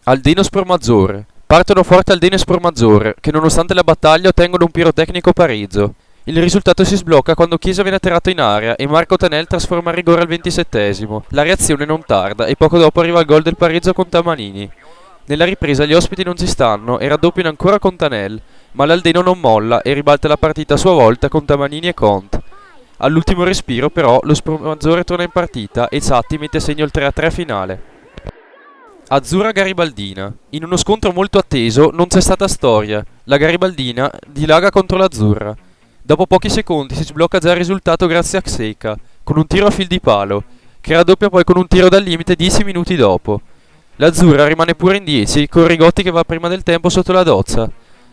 Aldino Spromazzoure. Partono forte Aldino e Spromazzoure, che nonostante la battaglia ottengono un pirotecnico pareggio. Il risultato si sblocca quando Chiesa viene atterrato in area e Marco Tanel trasforma il rigore al 27esimo. La reazione non tarda e poco dopo arriva il gol del pareggio con Tamanini. Nella ripresa gli ospiti non ci stanno e raddoppiano ancora con Tanel, ma l'Aldeno non molla e ribalta la partita a sua volta con Tamanini e Conte. All'ultimo respiro però lo Spromazzoure torna in partita e Zatti mette a segno il 3-3 finale. Azzurra Garibaldina. In uno scontro molto atteso non c'è stata storia. La Garibaldina dilaga contro l'Azzurra. Dopo pochi secondi si sblocca già il risultato grazie a Xeka, con un tiro a fil di palo, che raddoppia poi con un tiro dal limite 10 minuti dopo. L'Azzurra rimane pure in 10, con Rigotti che va prima del tempo sotto la doccia.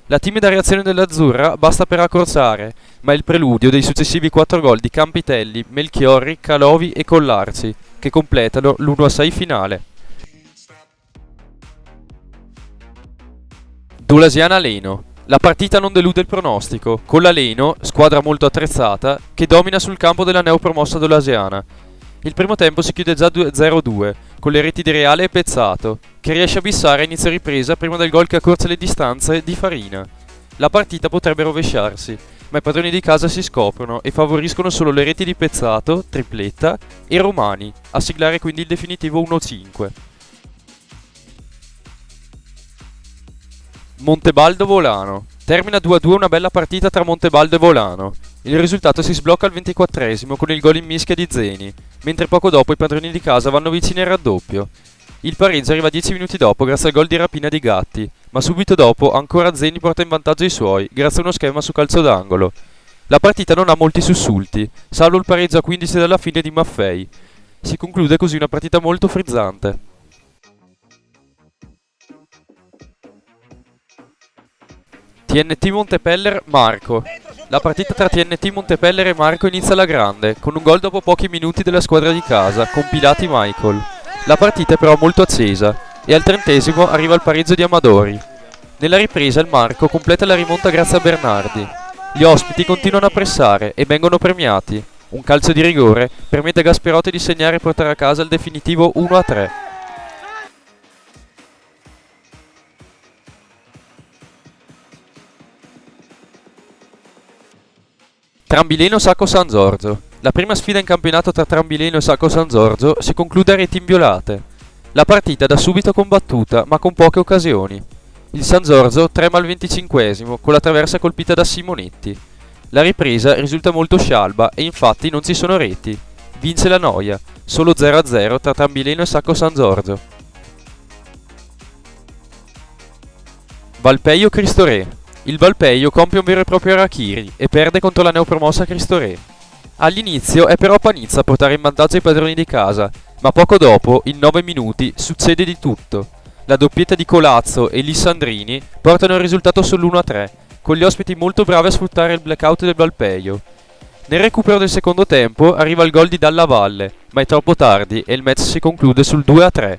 La timida reazione dell'Azzurra basta per accorzare, ma è il preludio dei successivi 4 gol di Campitelli, Melchiorri, Calovi e Collarci, che completano l'1-6 finale. Dolasiana Leno. La partita non delude il pronostico, con la Leno, squadra molto attrezzata, che domina sul campo della neopromossa Dolasiana. Il primo tempo si chiude già 0-2, con le reti di Reale e Pezzato, che riesce a bissare a inizio ripresa prima del gol che accorcia le distanze di Farina. La partita potrebbe rovesciarsi, ma i padroni di casa si scoprono e favoriscono solo le reti di Pezzato, tripletta, e Romani, a siglare quindi il definitivo 1-5. Montebaldo Volano. Termina 2-2 una bella partita tra Montebaldo e Volano. Il risultato si sblocca al 24esimo con il gol in mischia di Zeni, mentre poco dopo i padroni di casa vanno vicini al raddoppio. Il pareggio arriva 10 minuti dopo grazie al gol di rapina di Gatti, ma subito dopo ancora Zeni porta in vantaggio i suoi grazie a uno schema su calcio d'angolo. La partita non ha molti sussulti, salvo il pareggio a 15 dalla fine di Maffei. Si conclude così una partita molto frizzante. TNT Montepeller Marco. La partita tra TNT Montepeller e Marco inizia alla grande, con un gol dopo pochi minuti della squadra di casa, con Pilati Michael. La partita è però molto accesa, e al 30esimo arriva il pareggio di Amadori. Nella ripresa il Marco completa la rimonta grazie a Bernardi. Gli ospiti continuano a pressare e vengono premiati. Un calcio di rigore permette a Gasperotti di segnare e portare a casa il definitivo 1-3. Trambileno Sacco San Giorgio. La prima sfida in campionato tra Trambileno e Sacco San Giorgio si conclude a reti inviolate. La partita è da subito combattuta, ma con poche occasioni. Il San Giorgio trema al 25esimo con la traversa colpita da Simonetti. La ripresa risulta molto scialba e infatti non ci sono reti. Vince la noia, solo 0-0 tra Trambileno e Sacco San Giorgio. Valpeio Cristoret. Il Valpeio compie un vero e proprio harakiri e perde contro la neopromossa Cristoret. All'inizio è però Panizza a portare in vantaggio i padroni di casa, ma poco dopo, in 9 minuti, succede di tutto. La doppietta di Colazzo e Lissandrini portano il risultato sull'1-3, con gli ospiti molto bravi a sfruttare il blackout del Valpeio. Nel recupero del secondo tempo arriva il gol di Dalla Valle, ma è troppo tardi e il match si conclude sul 2-3.